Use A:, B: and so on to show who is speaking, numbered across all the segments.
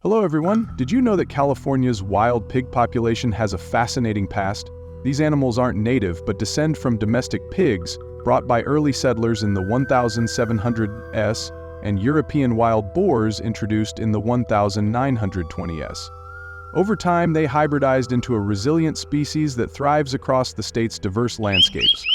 A: Hello everyone, did you know that California's wild pig population has a fascinating past? These animals aren't native but descend from domestic pigs brought by early settlers in the 1700s and European wild boars introduced in the 1920s. Over time, they hybridized into a resilient species that thrives across the state's diverse landscapes.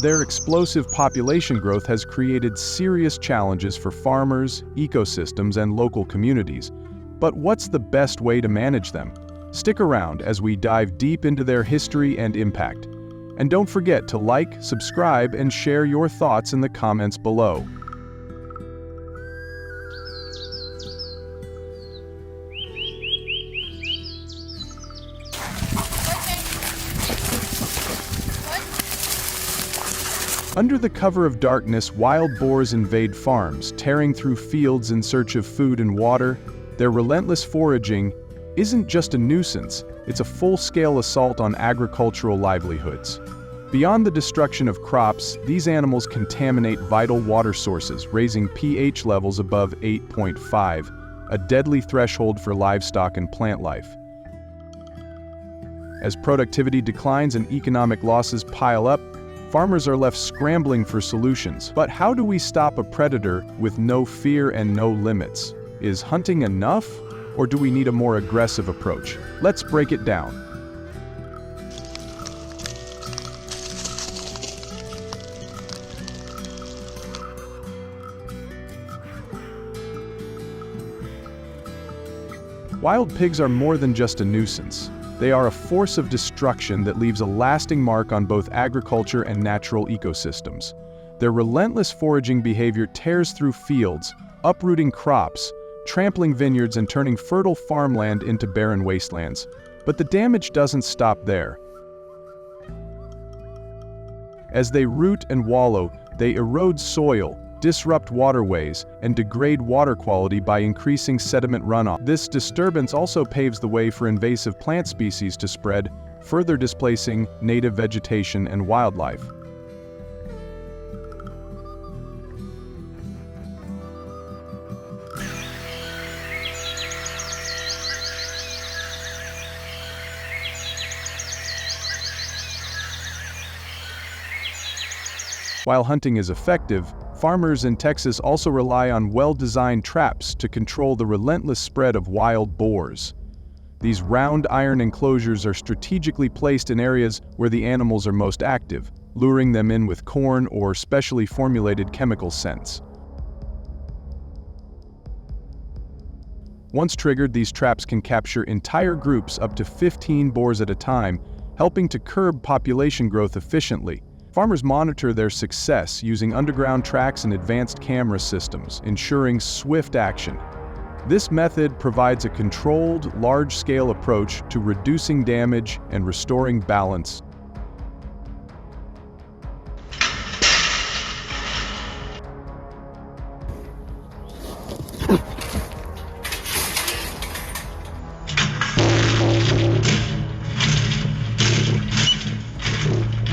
A: Their explosive population growth has created serious challenges for farmers, ecosystems, and local communities. But what's the best way to manage them? Stick around as we dive deep into their history and impact. And don't forget to like, subscribe, and share your thoughts in the comments below. Under the cover of darkness, wild boars invade farms, tearing through fields in search of food and water. Their relentless foraging isn't just a nuisance, it's a full-scale assault on agricultural livelihoods. Beyond the destruction of crops, these animals contaminate vital water sources, raising pH levels above 8.5, a deadly threshold for livestock and plant life. As productivity declines and economic losses pile up, farmers are left scrambling for solutions. But how do we stop a predator with no fear and no limits? Is hunting enough, or do we need a more aggressive approach? Let's break it down. Wild pigs are more than just a nuisance. They are a force of destruction that leaves a lasting mark on both agriculture and natural ecosystems. Their relentless foraging behavior tears through fields, uprooting crops, trampling vineyards, and turning fertile farmland into barren wastelands. But the damage doesn't stop there. As they root and wallow, they erode soil, disrupt waterways, and degrade water quality by increasing sediment runoff. This disturbance also paves the way for invasive plant species to spread, further displacing native vegetation and wildlife. While hunting is effective, farmers in Texas also rely on well-designed traps to control the relentless spread of wild boars. These round iron enclosures are strategically placed in areas where the animals are most active, luring them in with corn or specially formulated chemical scents. Once triggered, these traps can capture entire groups up to 15 boars at a time, helping to curb population growth efficiently. Farmers monitor their success using underground tracks and advanced camera systems, ensuring swift action. This method provides a controlled, large-scale approach to reducing damage and restoring balance.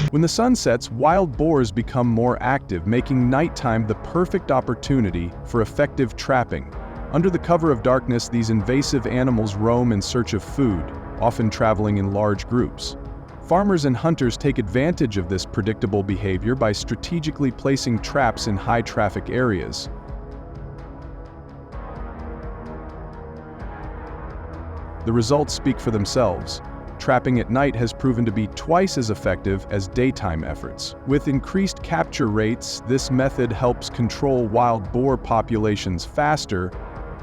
A: When the sun sets, wild boars become more active, making nighttime the perfect opportunity for effective trapping. Under the cover of darkness, these invasive animals roam in search of food, often traveling in large groups. Farmers and hunters take advantage of this predictable behavior by strategically placing traps in high-traffic areas. The results speak for themselves. Trapping at night has proven to be twice as effective as daytime efforts. With increased capture rates, this method helps control wild boar populations faster,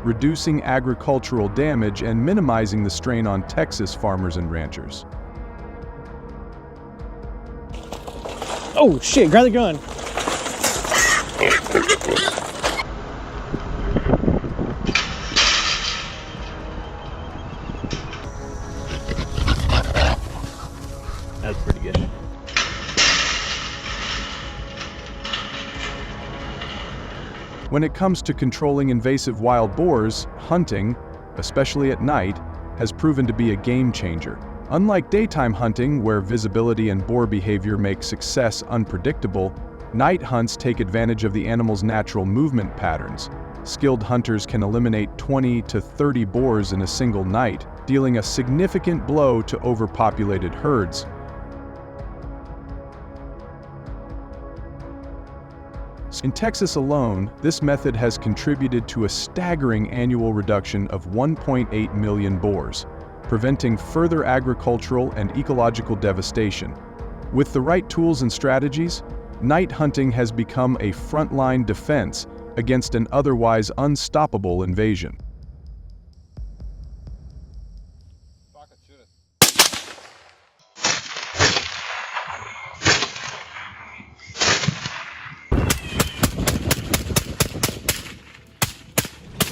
A: reducing agricultural damage and minimizing the strain on Texas farmers and ranchers.
B: Oh shit, grab the gun. That's pretty good.
A: When it comes to controlling invasive wild boars, hunting, especially at night, has proven to be a game changer. Unlike daytime hunting, where visibility and boar behavior make success unpredictable, night hunts take advantage of the animal's natural movement patterns. Skilled hunters can eliminate 20 to 30 boars in a single night, dealing a significant blow to overpopulated herds. In Texas alone, this method has contributed to a staggering annual reduction of 1.8 million boars, preventing further agricultural and ecological devastation. With the right tools and strategies, night hunting has become a frontline defense against an otherwise unstoppable invasion.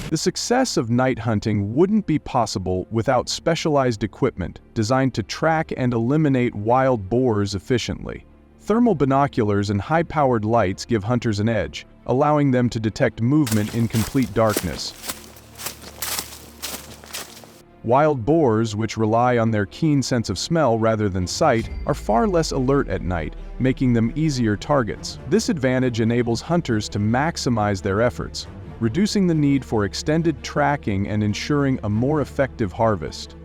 A: The success of night hunting wouldn't be possible without specialized equipment designed to track and eliminate wild boars efficiently. Thermal binoculars and high-powered lights give hunters an edge, allowing them to detect movement in complete darkness. Wild boars, which rely on their keen sense of smell rather than sight, are far less alert at night, making them easier targets. This advantage enables hunters to maximize their efforts, reducing the need for extended tracking and ensuring a more effective harvest.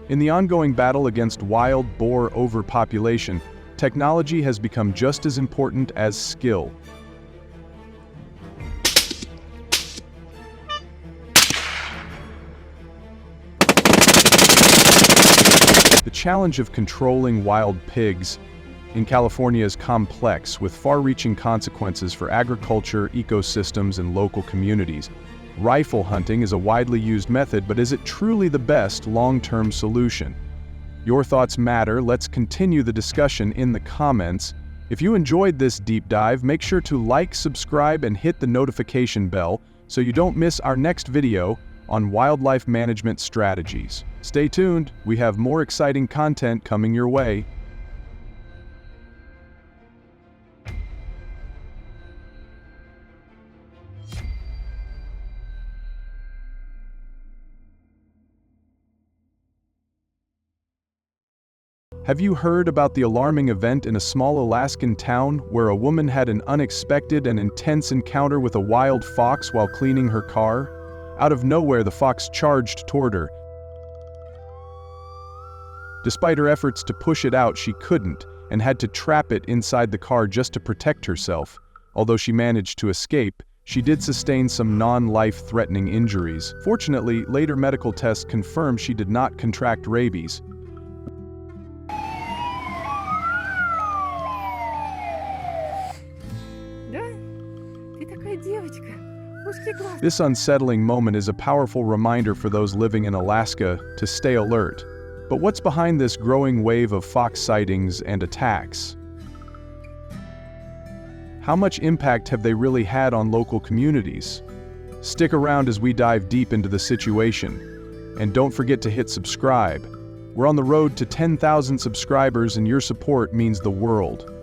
A: In the ongoing battle against wild boar overpopulation, technology has become just as important as skill. The challenge of controlling wild pigs in California is complex, with far-reaching consequences for agriculture, ecosystems, and local communities. Rifle hunting is a widely used method, but is it truly the best long-term solution? Your thoughts matter. Let's continue the discussion in the comments. If you enjoyed this deep dive, make sure to like, subscribe, and hit the notification bell so you don't miss our next video on wildlife management strategies. Stay tuned, we have more exciting content coming your way. Have you heard about the alarming event in a small Alaskan town where a woman had an unexpected and intense encounter with a wild fox while cleaning her car? Out of nowhere, the fox charged toward her. Despite her efforts to push it out, she couldn't, and had to trap it inside the car just to protect herself. Although she managed to escape, she did sustain some non-life-threatening injuries. Fortunately, later medical tests confirmed she did not contract rabies. This unsettling moment is a powerful reminder for those living in Alaska to stay alert. But what's behind this growing wave of fox sightings and attacks? How much impact have they really had on local communities? Stick around as we dive deep into the situation. And don't forget to hit subscribe. We're on the road to 10,000 subscribers, and your support means the world.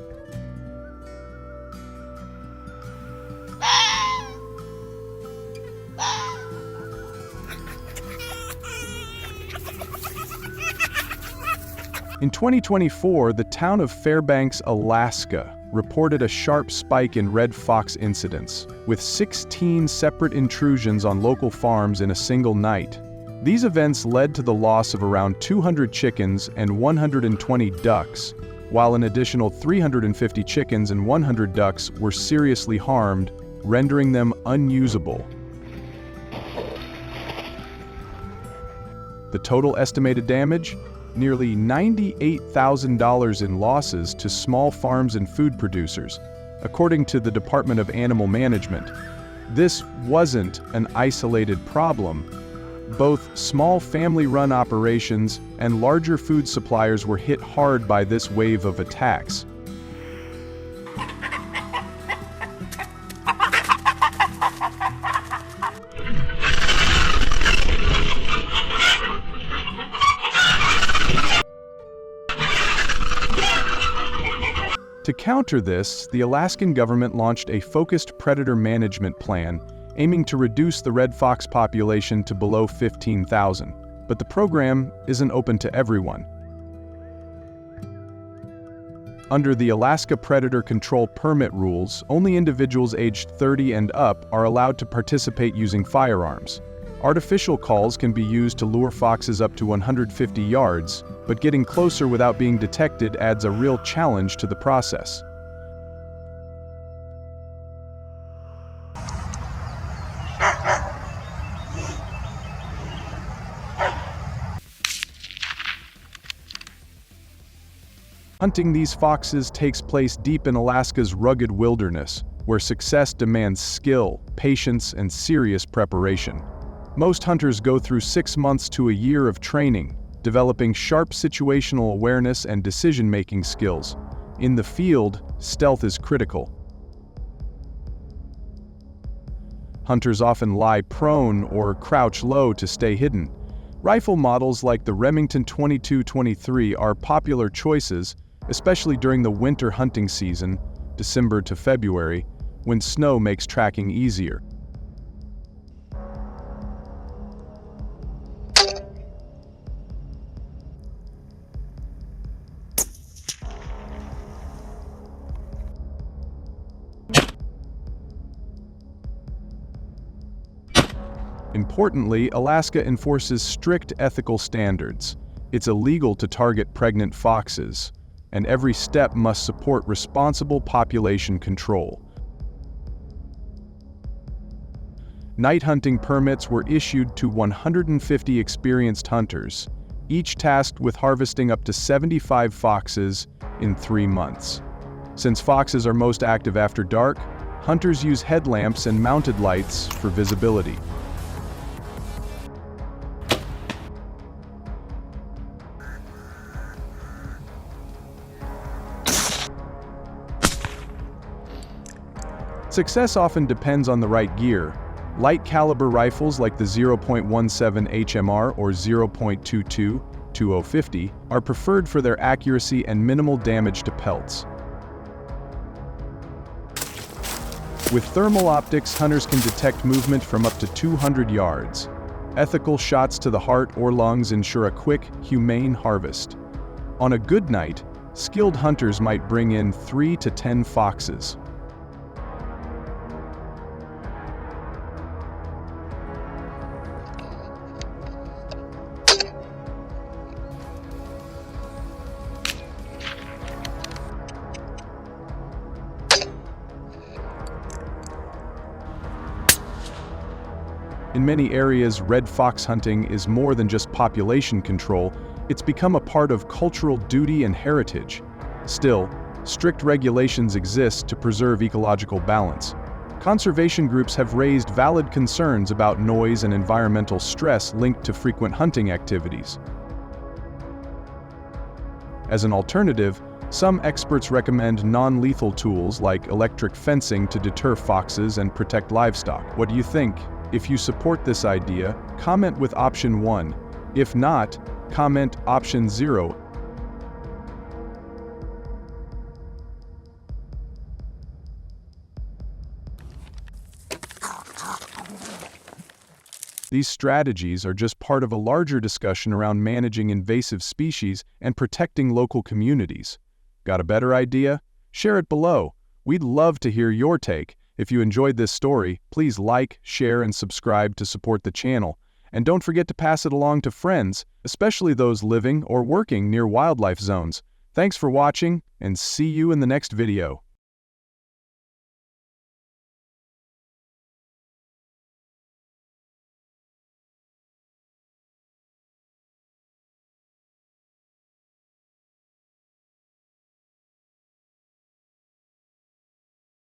A: In 2024, the town of Fairbanks, Alaska, reported a sharp spike in red fox incidents, with 16 separate intrusions on local farms in a single night. These events led to the loss of around 200 chickens and 120 ducks, while an additional 350 chickens and 100 ducks were seriously harmed, rendering them unusable. The total estimated damage? Nearly $98,000 in losses to small farms and food producers, according to the Department of Animal Management. This wasn't an isolated problem. Both small family-run operations and larger food suppliers were hit hard by this wave of attacks. To counter this, the Alaskan government launched a focused predator management plan, aiming to reduce the red fox population to below 15,000. But the program isn't open to everyone. Under the Alaska Predator Control Permit rules, only individuals aged 30 and up are allowed to participate using firearms. Artificial calls can be used to lure foxes up to 150 yards, but getting closer without being detected adds a real challenge to the process. Hunting these foxes takes place deep in Alaska's rugged wilderness, where success demands skill, patience, and serious preparation. Most hunters go through 6 months to a year of training, developing sharp situational awareness and decision-making skills. In the field, stealth is critical. Hunters often lie prone or crouch low to stay hidden. Rifle models like the Remington 22-23 are popular choices, especially during the winter hunting season, December to February, when snow makes tracking easier. Importantly, Alaska enforces strict ethical standards. It's illegal to target pregnant foxes, and every step must support responsible population control. Night hunting permits were issued to 150 experienced hunters, each tasked with harvesting up to 75 foxes in 3 months. Since foxes are most active after dark, hunters use headlamps and mounted lights for visibility. Success often depends on the right gear. Light caliber rifles like the 0.17 HMR or 0.22 2050 are preferred for their accuracy and minimal damage to pelts. With thermal optics, hunters can detect movement from up to 200 yards. Ethical shots to the heart or lungs ensure a quick, humane harvest. On a good night, skilled hunters might bring in 3 to 10 foxes. In many areas, red fox hunting is more than just population control, it's become a part of cultural duty and heritage. Still, strict regulations exist to preserve ecological balance. Conservation groups have raised valid concerns about noise and environmental stress linked to frequent hunting activities. As an alternative, some experts recommend non-lethal tools like electric fencing to deter foxes and protect livestock. What do you think? If you support this idea, comment with option 1. If not, comment option 0. These strategies are just part of a larger discussion around managing invasive species and protecting local communities. Got a better idea? Share it below. We'd love to hear your take. If you enjoyed this story, please like, share, and subscribe to support the channel. And don't forget to pass it along to friends, especially those living or working near wildlife zones. Thanks for watching, and see you in the next video.